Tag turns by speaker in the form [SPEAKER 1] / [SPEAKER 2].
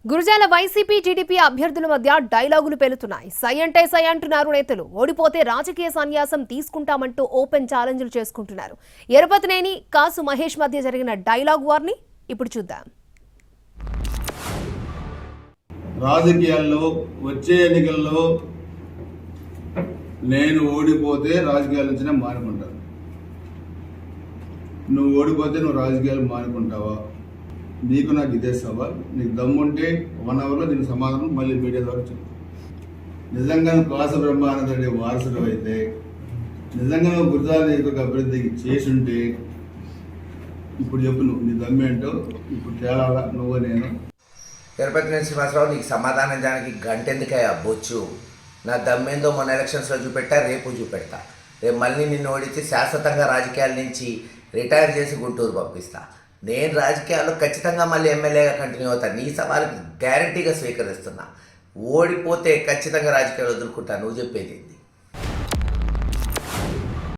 [SPEAKER 1] Gurazala YCP TDP అభ్యర్థుల మధ్య డైలాగులు పేలుతున్నాయి. సై అంటే సై అంటున్నారు నేతలు. ఓడిపోతే రాజకీయ సన్యాసం తీసుకుంటామంటూ ఓపెన్ ఛాలెంజ్లు చేసుకుంటున్నారు. ఎరపతినేని కాసు మహేష్ మధ్య జరిగిన డైలాగ్ వార్ని ఇప్పుడు చూద్దాం.
[SPEAKER 2] రాజకీయాల్లో వచ్చే ఎన్నికల్లో నేను ఓడిపోతే రాజకీయాల నుంచి మానుకుంటాను. నువ్వు ఓడిపోతే నువ్వు రాజకీయాలు మానుకుంటావా? నీకు నాకు ఇదే సవాల్. నీకు దమ్ముంటే 1 అవర్లో దీనికి సమాధానం మళ్ళీ మీడియా ద్వారా చెప్పు. నిజంగా కాసు బ్రహ్మానందరెడ్డి వారసుడు అయితే, నిజంగా నువ్వు గురజాల నియోజకవర్గ అభివృద్ధికి చేసుంటే ఇప్పుడు చెప్పు, నువ్వు నీ దమ్మేంటో ఇప్పుడు తేలాలా నువ్వు నేను.
[SPEAKER 3] తిరుపతి శ్రీనివాసరావు, నీకు సమాధానం దానికి గంటెందుకయ్యా బొచ్చు? నా దమ్మేందో మొన్న ఎలక్షన్స్లో చూపెట్టా, రేపు చూపెడతా. రేపు మళ్ళీ నిన్ను ఓడించి శాశ్వతంగా రాజకీయాల నుంచి రిటైర్ చేసి గుంటూరు పంపిస్తా. నేను రాజకీయాల్లో ఖచ్చితంగా మళ్ళీ ఎమ్మెల్యేగా కంటిన్యూ అవుతాను. నీ సవాలుకి గ్యారంటీగా స్వీకరిస్తున్నా. ఓడిపోతే ఖచ్చితంగా రాజకీయాలు వదులుకుంటా. నువ్వు చెప్పేది